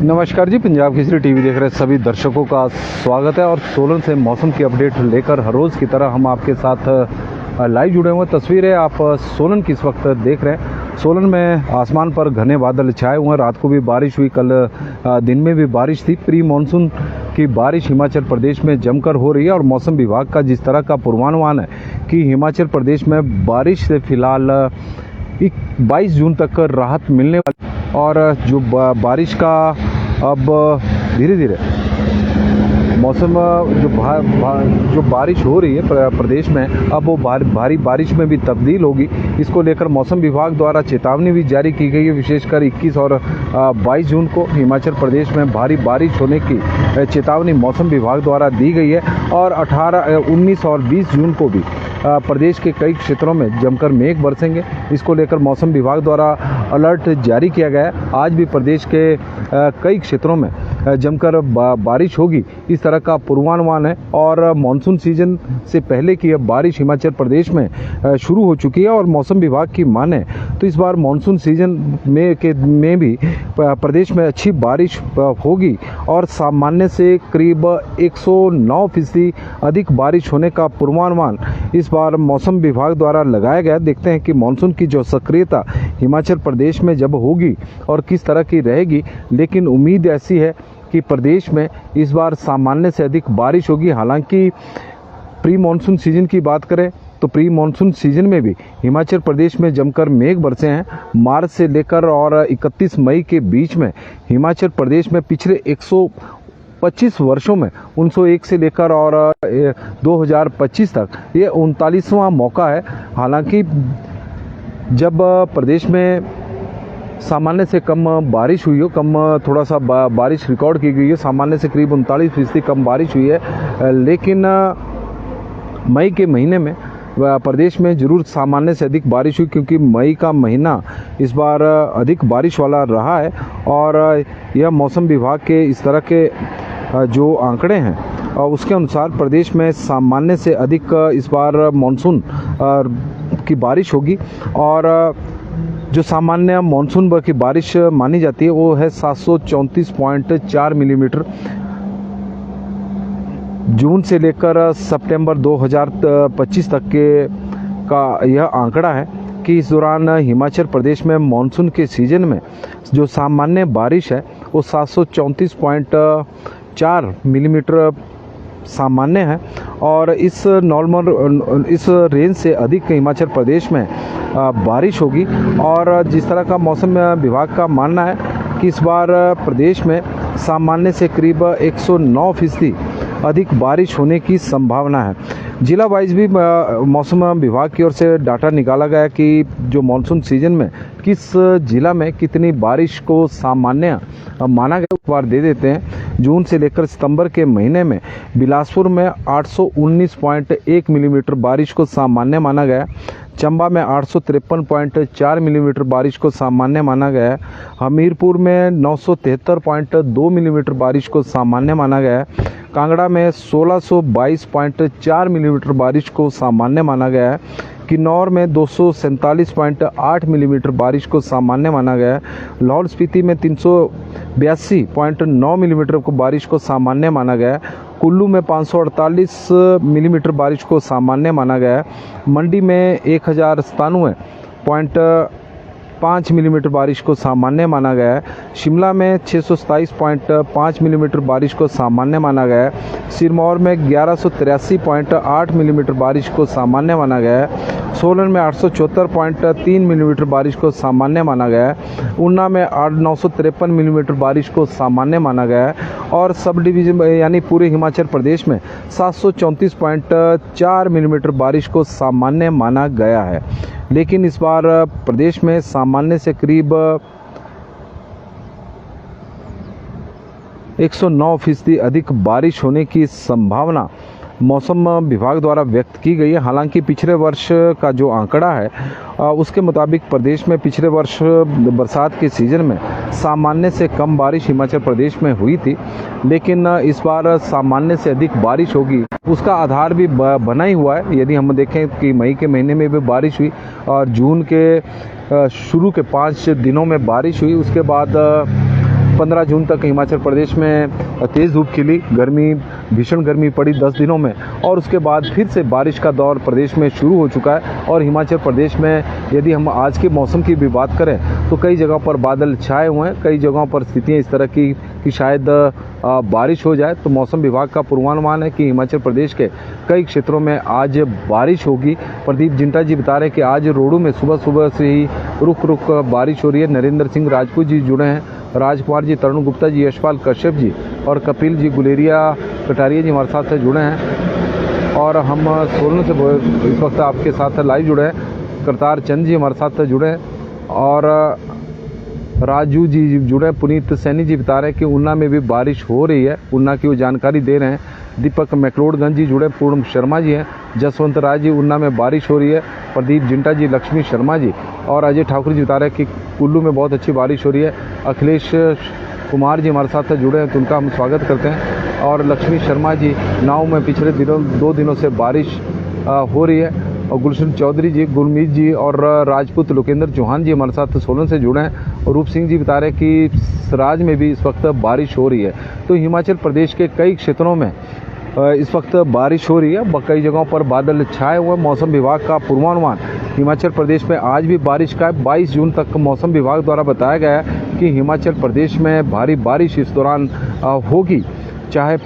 नमस्कार जी, पंजाब केसरी टीवी देख रहे सभी दर्शकों का स्वागत है। और सोलन से मौसम की अपडेट लेकर हर रोज़ की तरह हम आपके साथ लाइव जुड़े हुए हैं। तस्वीरें आप सोलन की इस वक्त देख रहे हैं। सोलन में आसमान पर घने बादल छाए हुए हैं। रात को भी बारिश हुई, कल दिन में भी बारिश थी। प्री मानसून की बारिश हिमाचल प्रदेश में जमकर हो रही है और मौसम विभाग का जिस तरह का पूर्वानुमान है कि हिमाचल प्रदेश में बारिश से फिलहाल 22 जून तक राहत मिलने वाली, और जो बारिश का अब धीरे धीरे मौसम जो बारिश हो रही है प्रदेश में, अब वो भारी बारिश में भी तब्दील होगी। इसको लेकर मौसम विभाग द्वारा चेतावनी भी जारी की गई है। विशेषकर 21 और 22 जून को हिमाचल प्रदेश में भारी बारिश होने की चेतावनी मौसम विभाग द्वारा दी गई है। और 18, 19 और 20 जून को भी प्रदेश के कई क्षेत्रों में जमकर मेघ बरसेंगे। इसको लेकर मौसम विभाग द्वारा अलर्ट जारी किया गया है। आज भी प्रदेश के कई क्षेत्रों में जमकर बारिश होगी, इस तरह का पूर्वानुमान है। और मानसून सीजन से पहले की अब बारिश हिमाचल प्रदेश में शुरू हो चुकी है। और मौसम विभाग की माने तो इस बार मानसून सीजन में भी प्रदेश में अच्छी बारिश होगी और सामान्य से करीब 109% अधिक बारिश होने का पूर्वानुमान इस बार मौसम विभाग द्वारा लगाया गया। देखते हैं कि मानसून की जो सक्रियता हिमाचल प्रदेश में जब होगी और किस तरह की रहेगी, लेकिन उम्मीद ऐसी है कि प्रदेश में इस बार सामान्य से अधिक बारिश होगी। हालांकि प्री मानसून सीजन की बात करें तो प्री मानसून सीजन में भी हिमाचल प्रदेश में जमकर मेघ बरसे हैं। मार्च से लेकर और 31 मई के बीच में हिमाचल प्रदेश में पिछले 125 वर्षों में 1901 से लेकर और 2025 तक ये 39वां मौका है। हालांकि जब प्रदेश में सामान्य से कम बारिश हुई हो, थोड़ा सा बारिश रिकॉर्ड की गई है, सामान्य से करीब 39% कम बारिश हुई है, लेकिन मई के महीने में प्रदेश में जरूर सामान्य से अधिक बारिश हुई, क्योंकि मई का महीना इस बार अधिक बारिश वाला रहा है। और यह मौसम विभाग के इस तरह के जो आंकड़े हैं उसके अनुसार प्रदेश में सामान्य से अधिक इस बार मानसून की बारिश होगी। और जो सामान्य मानसून की बारिश मानी जाती है वो है 734.4 मिलीमीटर। जून से लेकर सितंबर 2025 तक के का यह आंकड़ा है कि इस दौरान हिमाचल प्रदेश में मानसून के सीजन में जो सामान्य बारिश है वो 734.4 मिलीमीटर सामान्य है। और इस रेंज से अधिक हिमाचल प्रदेश में बारिश होगी। और जिस तरह का मौसम विभाग का मानना है कि इस बार प्रदेश में सामान्य से करीब 109% अधिक बारिश होने की संभावना है। जिला वाइज भी मौसम विभाग की ओर से डाटा निकाला गया कि जो मानसून सीजन में किस जिला में कितनी बारिश को सामान्य माना गया, एक बार दे देते हैं। जून से लेकर सितंबर के महीने में बिलासपुर में 819.1 मिलीमीटर बारिश को सामान्य माना गया। चंबा में 853.4 मिलीमीटर बारिश को सामान्य माना गया है। हमीरपुर में 973.2 मिलीमीटर बारिश को सामान्य माना गया है। कांगड़ा में 1622.4 मिलीमीटर बारिश को सामान्य माना गया है। किन्नौर में 247.8 मिलीमीटर बारिश को सामान्य माना गया है। लाहौल स्पीति में 382.9 मिलीमीटर को बारिश को सामान्य माना गया है। कुल्लू में 548 मिलीमीटर बारिश को सामान्य माना गया है। मंडी में 1097.5 मिलीमीटर बारिश को सामान्य माना गया है। शिमला में 627.5 मिलीमीटर बारिश को सामान्य माना गया है। सिरमौर में 1183.8 मिलीमीटर बारिश को सामान्य माना गया है। सोलन में 874.3 मिलीमीटर बारिश को सामान्य माना गया है। ऊना में 953 मिलीमीटर बारिश को सामान्य माना गया है। और सब डिवीजन यानी पूरे हिमाचल प्रदेश में 734.4 मिलीमीटर बारिश को सामान्य माना गया है। लेकिन इस बार प्रदेश में सामान्य से करीब 109% अधिक बारिश होने की संभावना मौसम विभाग द्वारा व्यक्त की गई है। हालांकि पिछले वर्ष का जो आंकड़ा है उसके मुताबिक प्रदेश में पिछले वर्ष बरसात के सीज़न में सामान्य से कम बारिश हिमाचल प्रदेश में हुई थी, लेकिन इस बार सामान्य से अधिक बारिश होगी। उसका आधार भी बना ही हुआ है। यदि हम देखें कि मई के महीने में भी बारिश हुई और जून के शुरू के 5 दिनों में बारिश हुई, उसके बाद 15 जून तक हिमाचल प्रदेश में तेज़ धूप खिली, गर्मी, भीषण गर्मी पड़ी 10 दिनों में, और उसके बाद फिर से बारिश का दौर प्रदेश में शुरू हो चुका है। और हिमाचल प्रदेश में यदि हम आज के मौसम की भी बात करें तो कई जगहों पर बादल छाए हुए हैं, कई जगहों पर स्थितियाँ इस तरह की कि शायद बारिश हो जाए। तो मौसम विभाग का पूर्वानुमान है कि हिमाचल प्रदेश के कई क्षेत्रों में आज बारिश होगी। प्रदीप जिंटा जी बता रहे हैं कि आज रोडू में सुबह सुबह से ही रुक रुक बारिश हो रही है। नरेंद्र सिंह राजपूत जी जुड़े हैं, राजकुमार जी, तरुण गुप्ता जी, यशपाल कश्यप जी और कपिल जी गुलेरिया कटारिया जी हमारे साथ जुड़े हैं। और हम सोलन से इस वक्त आपके साथ लाइव जुड़े हैं। करतार चंद जी हमारे साथ जुड़े हैं और राजू जी जुड़े हैं। पुनीत सैनी जी बता रहे हैं कि ऊना में भी बारिश हो रही है, ऊना की वो जानकारी दे रहे हैं। दीपक मैक्लोडगंज जी जुड़े, पूर्ण शर्मा जी हैं, जसवंत राय जी, ऊना में बारिश हो रही है। प्रदीप जिंटा जी, लक्ष्मी शर्मा जी और अजय ठाकुर जी बता रहे हैं कि कुल्लू में बहुत अच्छी बारिश हो रही है। अखिलेश कुमार जी हमारे साथ जुड़े हैं तो उनका हम स्वागत करते हैं। और लक्ष्मी शर्मा जी, नाव में पिछले 2 दिनों से बारिश हो रही है। और गुलशन चौधरी जी, गुरमीत जी और राजपूत लोकेंद्र चौहान जी हमारे साथ सोलन से जुड़े हैं। और रूप सिंह जी बता रहे हैं कि सराज में भी इस वक्त बारिश हो रही है। तो हिमाचल प्रदेश के कई क्षेत्रों में इस वक्त बारिश हो रही है, कई जगहों पर बादल छाए हुए। मौसम विभाग का पूर्वानुमान हिमाचल प्रदेश में आज भी बारिश का है। 22 जून तक मौसम विभाग द्वारा बताया गया है कि हिमाचल प्रदेश में भारी बारिश इस दौरान होगी। चाहे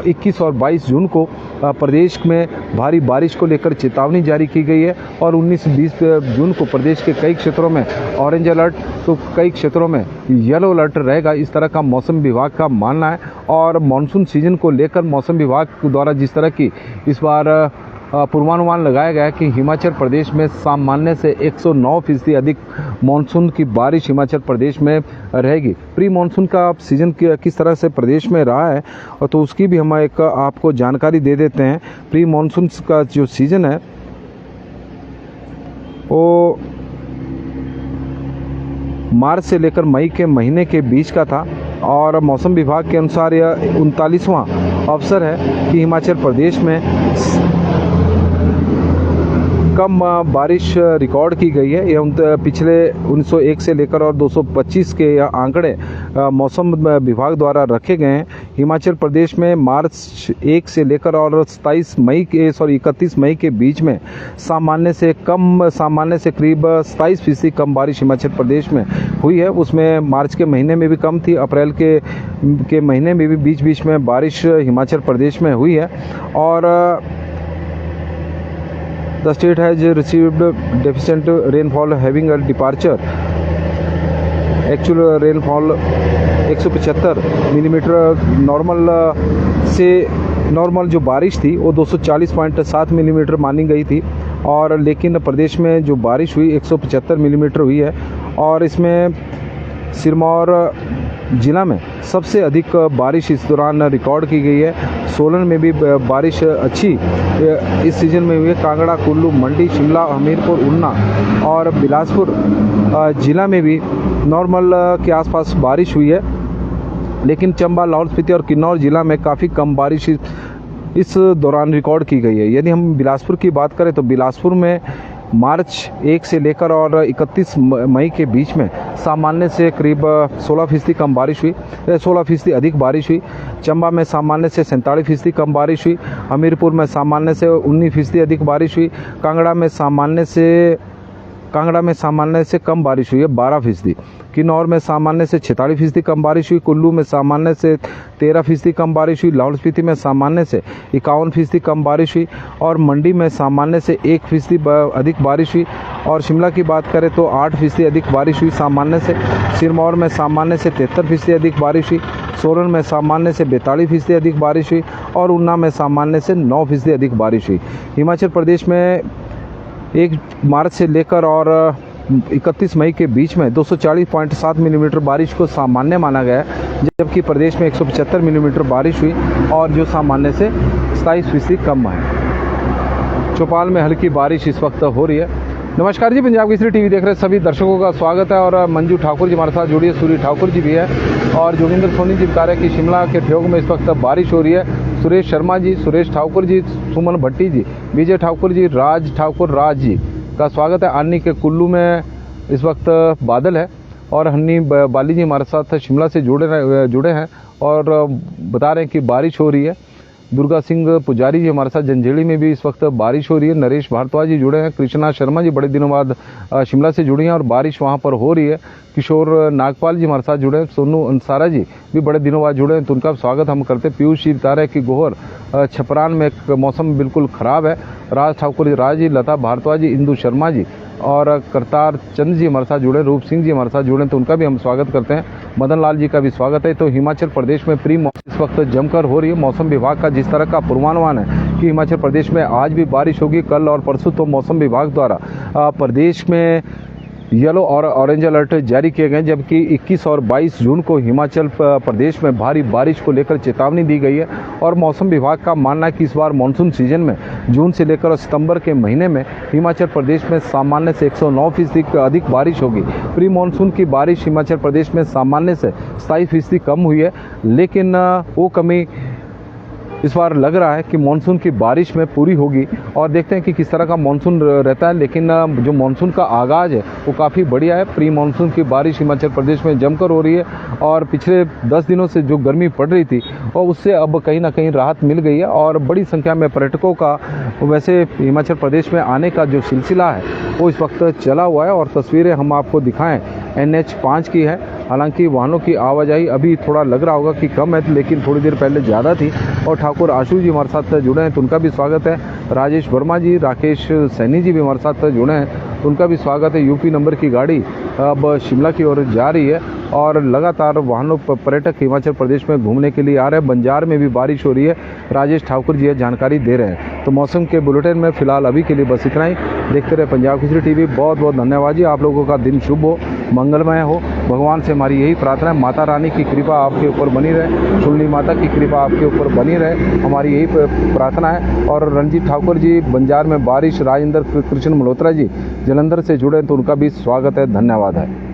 21 और 22 जून को प्रदेश में भारी बारिश को लेकर चेतावनी जारी की गई है। और 19-20 जून को प्रदेश के कई क्षेत्रों में ऑरेंज अलर्ट तो कई क्षेत्रों में येलो अलर्ट रहेगा, इस तरह का मौसम विभाग का मानना है। और मानसून सीजन को लेकर मौसम विभाग द्वारा जिस तरह की इस बार पूर्वानुमान लगाया गया है कि हिमाचल प्रदेश में सामान्य से 109% अधिक मानसून की बारिश हिमाचल प्रदेश में रहेगी। प्री मानसून का सीजन किस तरह से प्रदेश में रहा है और तो उसकी भी हम एक आपको जानकारी दे देते हैं। प्री मानसून का जो सीजन है वो मार्च से लेकर मई के महीने के बीच का था। और मौसम विभाग के अनुसार यह 39वां अवसर है कि हिमाचल प्रदेश में कम बारिश रिकॉर्ड की गई है। यह पिछले 1901 से लेकर और 225 के आंकड़े मौसम विभाग द्वारा रखे गए हैं। हिमाचल प्रदेश में मार्च 1 से लेकर और 31 मई के बीच में सामान्य से करीब 27% कम बारिश हिमाचल प्रदेश में हुई है। उसमें मार्च के महीने में भी कम थी, अप्रैल के महीने में भी बीच बीच में बारिश हिमाचल प्रदेश में हुई है। और The state has received deficient rainfall having a departure. Actual rainfall 175 millimetre normal जो बारिश थी वो 240.7 मिलीमीटर मानी गई थी। और लेकिन प्रदेश में जो बारिश हुई 175 मिलीमीटर हुई है। और इसमें सिरमौर जिला में सबसे अधिक बारिश इस दौरान रिकॉर्ड की गई है। सोलन में भी बारिश अच्छी इस सीजन में हुई है। कांगड़ा, कुल्लू, मंडी, शिमला, हमीरपुर, ऊना और बिलासपुर जिला में भी नॉर्मल के आसपास बारिश हुई है। लेकिन चंबा, लाहौल स्पीति और किन्नौर जिला में काफ़ी कम बारिश इस दौरान रिकॉर्ड की गई है। यदि हम बिलासपुर की बात करें तो बिलासपुर में मार्च 1 से लेकर और 31 मई के बीच में सामान्य से करीब 16% कम बारिश हुई, 16% अधिक बारिश हुई। चंबा में सामान्य से 47% कम बारिश हुई। हमीरपुर में सामान्य से 19% अधिक बारिश हुई। कांगड़ा में सामान्य से कम बारिश हुई है 12%। किन्नौर में सामान्य से 46% कम बारिश हुई। कुल्लू में सामान्य से 13% कम बारिश हुई। लाहौल स्पीति में सामान्य से 51% कम बारिश हुई। और मंडी में सामान्य से 1% अधिक बारिश हुई। और शिमला की बात करें तो 8% अधिक बारिश हुई सामान्य से। सिरमौर में सामान्य से 73% अधिक बारिश हुई। सोलन में सामान्य से 42% अधिक बारिश हुई। और ऊना में सामान्य से 9% अधिक बारिश हुई। हिमाचल प्रदेश में 1 मार्च से लेकर और 31 मई के बीच में 240.7 मिलीमीटर बारिश को सामान्य माना गया है, जबकि प्रदेश में 175 मिलीमीटर बारिश हुई और जो सामान्य से 27% कम है। चौपाल में हल्की बारिश इस वक्त हो रही है। नमस्कार जी, पंजाब केसरी टीवी देख रहे सभी दर्शकों का स्वागत है। और मंजू ठाकुर जी हमारे साथ जुड़ी है, सूर्य ठाकुर जी भी है और जोगिंदर सोनी जी बता रहे हैं कि शिमला के ठियोग में इस वक्त बारिश हो रही है। सुरेश शर्मा जी, सुरेश ठाकुर जी, सुमन भट्टी जी, विजय ठाकुर जी, राज ठाकुर राज जी का स्वागत है। आनी के कुल्लू में इस वक्त बादल है और हन्नी बाली जी हमारे साथ शिमला से जुड़े हैं और बता रहे हैं कि बारिश हो रही है। दुर्गा सिंह पुजारी जी हमारे साथ जंजेड़ी में भी इस वक्त बारिश हो रही है। नरेश भारद्वाज जी जुड़े हैं। कृष्णा शर्मा जी बड़े दिनों बाद शिमला से जुड़ी हैं और बारिश वहां पर हो रही है। किशोर नागपाल जी हमारे साथ जुड़े हैं। सोनू अंसारा जी भी बड़े दिनों बाद जुड़े हैं, तो उनका स्वागत हम करते हैं। पीयूष जी बता रहे हैं कि गोहर छपरान में मौसम बिल्कुल खराब है। राज ठाकुर जी, लता भारद्वाज जी, इंदु शर्मा जी और करतार चंद जी हमारे साथ जुड़े, रूप सिंह जी हमारे साथ जुड़े, तो उनका भी हम स्वागत करते हैं। मदन लाल जी का भी स्वागत है। तो हिमाचल प्रदेश में प्री मॉनसून इस वक्त जमकर हो रही है। मौसम विभाग का जिस तरह का पूर्वानुमान है कि हिमाचल प्रदेश में आज भी बारिश होगी, कल और परसों, तो मौसम विभाग द्वारा प्रदेश में येलो और ऑरेंज अलर्ट जारी किए गए, जबकि 21 और 22 जून को हिमाचल प्रदेश में भारी बारिश को लेकर चेतावनी दी गई है। और मौसम विभाग का मानना है कि इस बार मानसून सीजन में जून से लेकर सितंबर के महीने में हिमाचल प्रदेश में सामान्य से 109% अधिक बारिश होगी। प्री मानसून की बारिश हिमाचल प्रदेश में सामान्य से 27% कम हुई है, लेकिन वो कमी इस बार लग रहा है कि मानसून की बारिश में पूरी होगी। और देखते हैं कि किस तरह का मानसून रहता है। लेकिन जो मानसून का आगाज़ है वो काफ़ी बढ़िया है। प्री मानसून की बारिश हिमाचल प्रदेश में जमकर हो रही है और पिछले 10 दिनों से जो गर्मी पड़ रही थी और उससे अब कहीं ना कहीं राहत मिल गई है। और बड़ी संख्या में पर्यटकों का वैसे हिमाचल प्रदेश में आने का जो सिलसिला है वो इस वक्त चला हुआ है। और तस्वीरें हम आपको दिखाएं NH5 की है। हालांकि वाहनों की आवाजाही अभी थोड़ा लग रहा होगा कि कम है, लेकिन थोड़ी देर पहले ज़्यादा थी। और ठाकुर आशु जी हमारे साथ जुड़े हैं, तो उनका भी स्वागत है। राजेश वर्मा जी, राकेश सैनी जी भी हमारे साथ जुड़े हैं, तो उनका भी स्वागत है। यूपी नंबर की गाड़ी अब शिमला की ओर जा रही है और लगातार वाहनों पर्यटक हिमाचल प्रदेश में घूमने के लिए आ रहे हैं। बंजार में भी बारिश हो रही है। राजेश ठाकुर जी जानकारी दे रहे हैं। तो मौसम के बुलेटिन में फिलहाल अभी के लिए बस इतना ही। देखते रहे पंजाब केसरी टीवी। बहुत बहुत धन्यवाद जी। आप लोगों का दिन शुभ हो, मंगलमय हो। भगवान से हमारी यही प्रार्थना है, माता रानी की कृपा आपके ऊपर बनी रहे, शुल्ली माता की कृपा आपके ऊपर बनी रहे, हमारी यही प्रार्थना है। और रणजीत ठाकुर जी बंजार में बारिश, राजेंद्र कृष्ण मल्होत्रा जी जलंधर से जुड़े, तो उनका भी स्वागत है, धन्यवाद है।